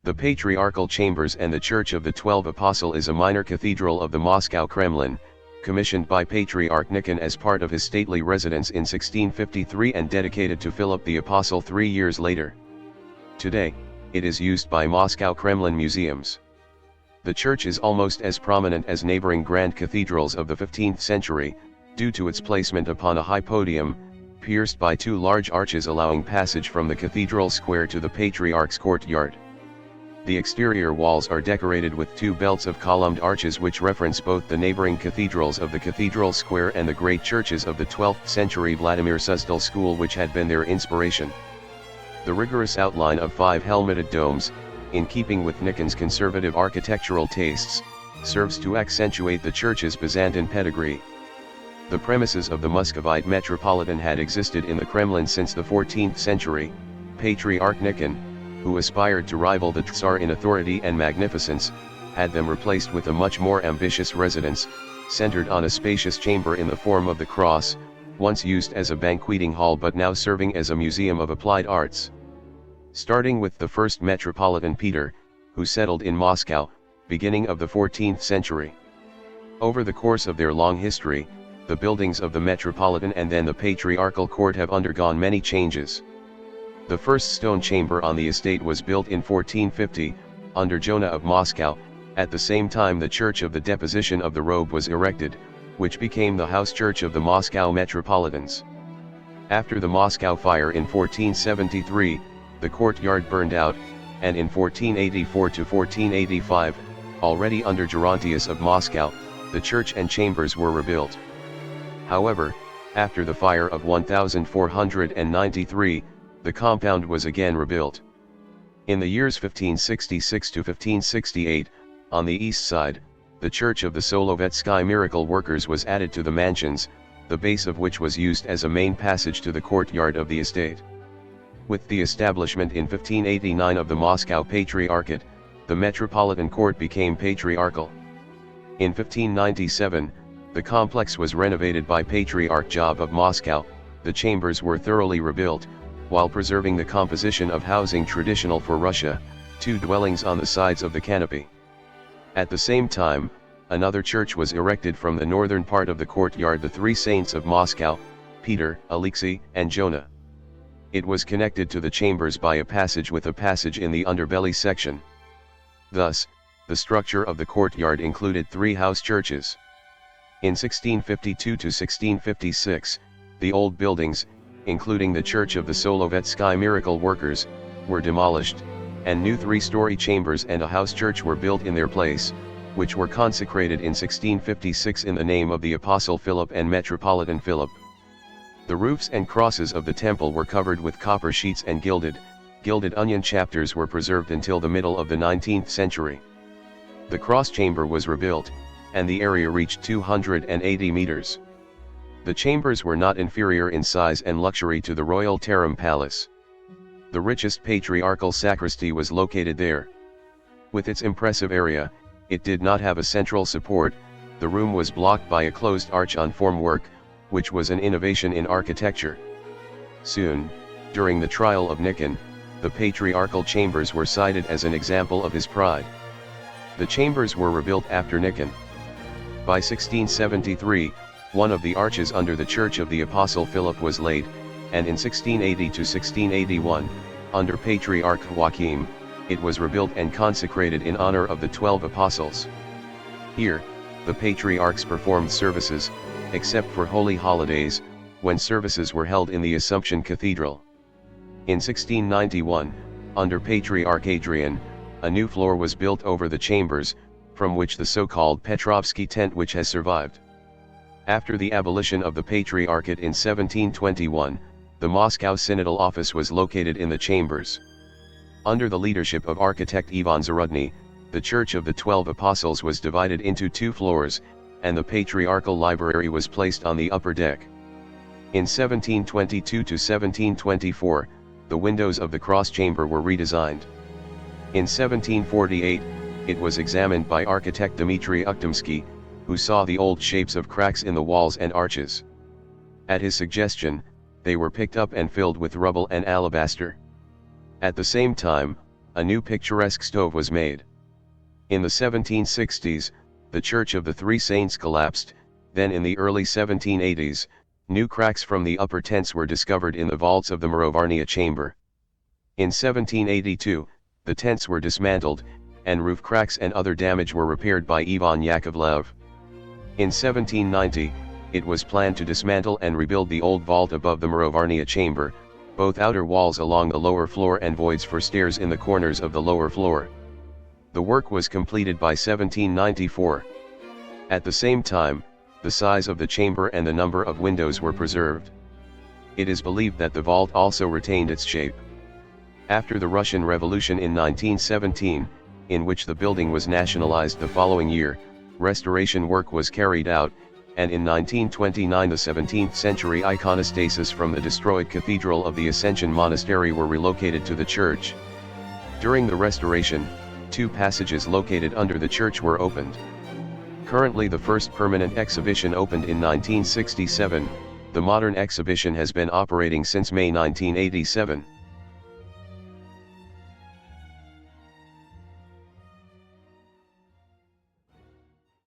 The Patriarchal Chambers and the Church of the 12 Apostles is a minor cathedral of the Moscow Kremlin, commissioned by Patriarch Nikon as part of his stately residence in 1653 and dedicated to Philip the Apostle 3 years later. Today, it is used by Moscow Kremlin museums. The church is almost as prominent as neighboring grand cathedrals of the 15th century, due to its placement upon a high podium, pierced by two large arches allowing passage from the cathedral square to the Patriarch's courtyard. The exterior walls are decorated with two belts of columned arches which reference both the neighboring cathedrals of the cathedral square and the great churches of the 12th century Vladimir Suzdal school which had been their inspiration. The rigorous outline of 5 helmeted domes, in keeping with Nikon's conservative architectural tastes, serves to accentuate the church's Byzantine pedigree. The premises of the Muscovite Metropolitan had existed in the Kremlin since the 14th century. Patriarch Nikon, who aspired to rival the Tsar in authority and magnificence, had them replaced with a much more ambitious residence, centered on a spacious chamber in the form of the cross, once used as a banqueting hall but now serving as a museum of applied arts. Starting with the first Metropolitan Peter, who settled in Moscow, beginning of the 14th century. Over the course of their long history, the buildings of the Metropolitan and then the Patriarchal Court have undergone many changes. The first stone chamber on the estate was built in 1450, under Jonah of Moscow. At the same time the Church of the Deposition of the Robe was erected, which became the house church of the Moscow Metropolitans. After the Moscow fire in 1473, the courtyard burned out, and in 1484 to 1485, already under Gerontius of Moscow, the church and chambers were rebuilt. However, after the fire of 1493, the compound was again rebuilt. In the years 1566 to 1568, on the east side, the Church of the Solovetsky Miracle Workers was added to the mansions, the base of which was used as a main passage to the courtyard of the estate. With the establishment in 1589 of the Moscow Patriarchate, the Metropolitan Court became patriarchal. In 1597, the complex was renovated by Patriarch Job of Moscow. The chambers were thoroughly rebuilt, while preserving the composition of housing traditional for Russia, 2 dwellings on the sides of the canopy. At the same time, another church was erected from the northern part of the courtyard, the 3 saints of Moscow, Peter, Alexei, and Jonah. It was connected to the chambers by a passage with a passage in the underbelly section. Thus, the structure of the courtyard included 3 house churches. In 1652 to 1656, the old buildings, including the Church of the Solovetsky Miracle Workers, were demolished, and new 3-story chambers and a house church were built in their place, which were consecrated in 1656 in the name of the Apostle Philip and Metropolitan Philip. The roofs and crosses of the temple were covered with copper sheets and gilded onion chapters were preserved until the middle of the 19th century. The cross chamber was rebuilt, and the area reached 280 meters. The chambers were not inferior in size and luxury to the Royal Tarim Palace. The richest patriarchal sacristy was located there. With its impressive area, it did not have a central support. The room was blocked by a closed arch on formwork, which was an innovation in architecture. Soon, during the trial of Nikon, the patriarchal chambers were cited as an example of his pride. The chambers were rebuilt after Nikon. By 1673, one of the arches under the Church of the Apostle Philip was laid, and in 1680 to 1681, under Patriarch Joachim, it was rebuilt and consecrated in honor of the 12 Apostles. Here, the patriarchs performed services, except for holy holidays, when services were held in the Assumption Cathedral. In 1691, under Patriarch Adrian, a new floor was built over the chambers, from which the so-called Petrovsky tent which has survived. After the abolition of the Patriarchate in 1721, the Moscow Synodal Office was located in the chambers. Under the leadership of architect Ivan Zarudny, the Church of the 12 Apostles was divided into 2 floors, and the Patriarchal Library was placed on the upper deck. In 1722 to 1724, the windows of the cross chamber were redesigned. In 1748, it was examined by architect Dmitry Ukhtomsky, who saw the old shapes of cracks in the walls and arches. At his suggestion, they were picked up and filled with rubble and alabaster. At the same time, a new picturesque stove was made. In the 1760s, the Church of the Three Saints collapsed. Then in the early 1780s, new cracks from the upper tents were discovered in the vaults of the Mrovarnia chamber. In 1782, the tents were dismantled, and roof cracks and other damage were repaired by Ivan Yakovlev. In 1790, it was planned to dismantle and rebuild the old vault above the Mrovarnia chamber, both outer walls along the lower floor and voids for stairs in the corners of the lower floor. The work was completed by 1794. At the same time, the size of the chamber and the number of windows were preserved. It is believed that the vault also retained its shape. After the Russian Revolution in 1917, in which the building was nationalized the following year, restoration work was carried out, and in 1929 the 17th century iconostasis from the destroyed Cathedral of the Ascension Monastery were relocated to the church. During the restoration, 2 passages located under the church were opened. Currently the first permanent exhibition opened in 1967, the modern exhibition has been operating since May 1987.